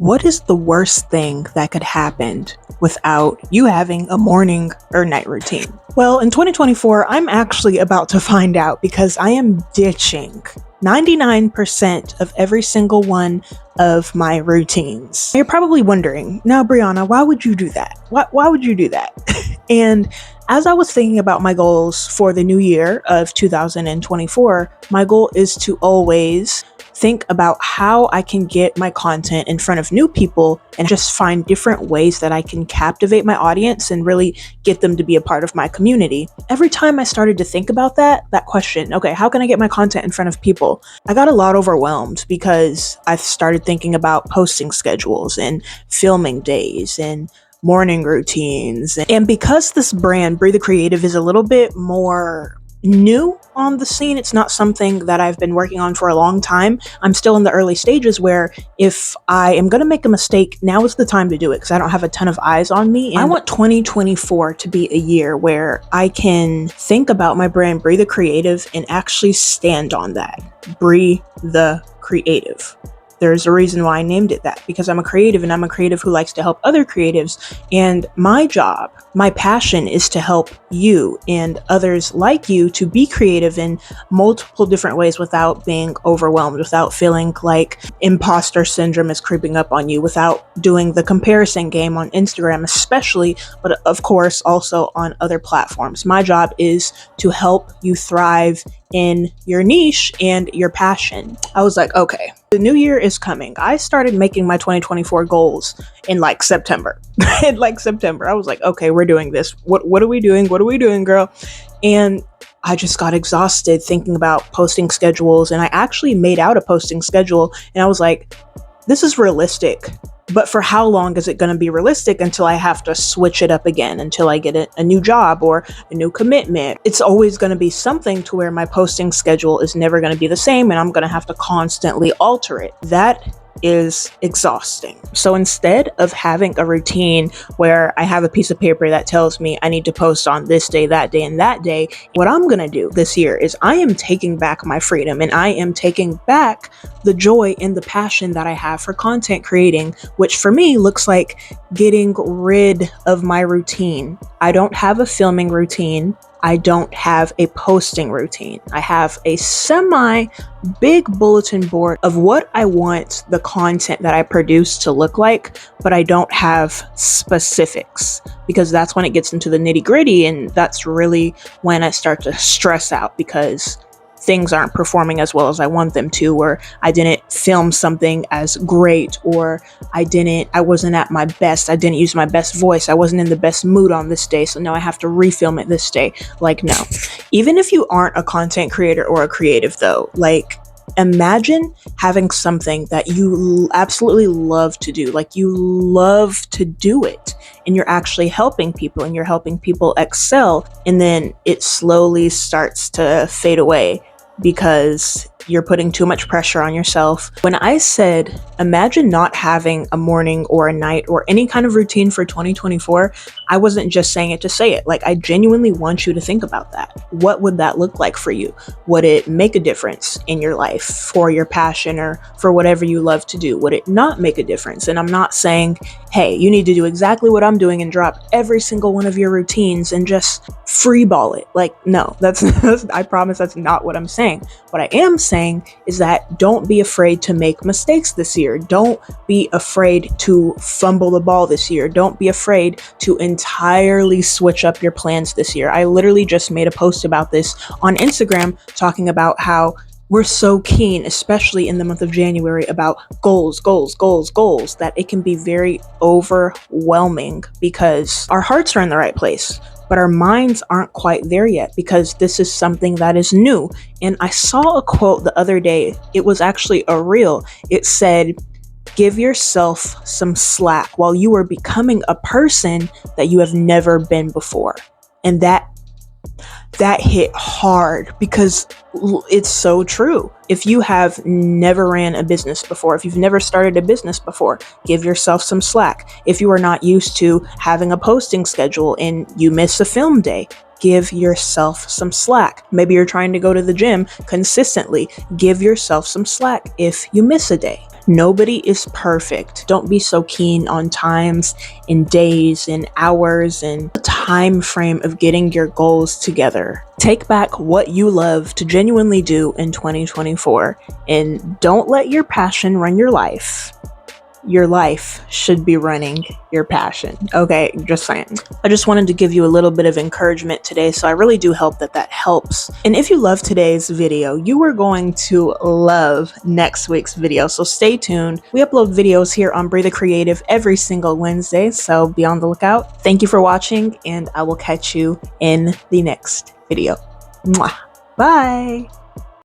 What is the worst thing that could happen without you having a morning or night routine? Well, in 2024, I'm actually about to find out because I am ditching 99% of every single one of my routines. You're probably wondering, now, Brianna, why would you do that? Why would you do that? And as I was thinking about my goals for the new year of 2024, my goal is to always think about how I can get my content in front of new people and just find different ways that I can captivate my audience and really get them to be a part of my community. Every time I started to think about that question, okay, how can I get my content in front of people? I got a lot overwhelmed because I started thinking about posting schedules and filming days and morning routines. And because this brand, Breathe the Creative, is a little bit more new on the scene, it's not something that I've been working on for a long time. I'm still in the early stages where if I am going to make a mistake, now is the time to do it because I don't have a ton of eyes on me. And I want 2024 to be a year where I can think about my brand, Breathe the Creative, and actually stand on that. Breathe the Creative. There's a reason why I named it that, because I'm a creative and I'm a creative who likes to help other creatives. And my job, my passion is to help you and others like you to be creative in multiple different ways without being overwhelmed, without feeling like imposter syndrome is creeping up on you, without doing the comparison game on Instagram, especially, but of course also on other platforms. My job is to help you thrive in your niche and your passion. I was like, okay, the new year is coming. I started making my 2024 goals in September. I was like, okay, we're doing this. What are we doing? What are we doing, girl? And I just got exhausted thinking about posting schedules. And I actually made out a posting schedule. And I was like, this is realistic. But for how long is it going to be realistic until I have to switch it up again, until I get a new job or a new commitment? It's always going to be something to where my posting schedule is never going to be the same and I'm going to have to constantly alter it. That is exhausting. So instead of having a routine where I have a piece of paper that tells me I need to post on this day, that day, and that day, what I'm going to do this year is I am taking back my freedom and I am taking back the joy and the passion that I have for content creating, which for me looks like getting rid of my routine. I don't have a filming routine. I don't have a posting routine. I have a big bulletin board of what I want the content that I produce to look like, but I don't have specifics because that's when it gets into the nitty gritty. And that's really when I start to stress out because things aren't performing as well as I want them to, or I didn't film something as great, or I wasn't at my best. I didn't use my best voice. I wasn't in the best mood on this day. So now I have to refilm it this day. No, even if you aren't a content creator or a creative though, imagine having something that you absolutely love to do. You love to do it and you're actually helping people and you're helping people excel. And then it slowly starts to fade away because you're putting too much pressure on yourself. When I said, imagine not having a morning or a night or any kind of routine for 2024, I wasn't just saying it to say it. I genuinely want you to think about that. What would that look like for you? Would it make a difference in your life for your passion or for whatever you love to do? Would it not make a difference? And I'm not saying, hey, you need to do exactly what I'm doing and drop every single one of your routines and just freeball it. No, I promise that's not what I'm saying. What I am saying is that don't be afraid to make mistakes this year. Don't be afraid to fumble the ball this year. Don't be afraid to entirely switch up your plans this year. I literally just made a post about this on Instagram talking about how we're so keen, especially in the month of January, about goals, that it can be very overwhelming because our hearts are in the right place, but our minds aren't quite there yet because this is something that is new. And I saw a quote the other day. It was actually a reel. It said, give yourself some slack while you are becoming a person that you have never been before. And that hit hard because it's so true. If you have never ran a business before, if you've never started a business before, give yourself some slack. If you are not used to having a posting schedule and you miss a film day, give yourself some slack. Maybe you're trying to go to the gym consistently. Give yourself some slack if you miss a day. Nobody is perfect. Don't be so keen on times and days and hours and the time frame of getting your goals together. Take back what you love to genuinely do in 2024 and don't let your passion run your life. Your life should be running your passion. Okay, just saying. I just wanted to give you a little bit of encouragement today, so I really do hope that that helps. And if you love today's video, you are going to love next week's video, so stay tuned. We upload videos here on Breathe Creative every single Wednesday, so be on the lookout. Thank you for watching, and I will catch you in the next video. Mwah. Bye!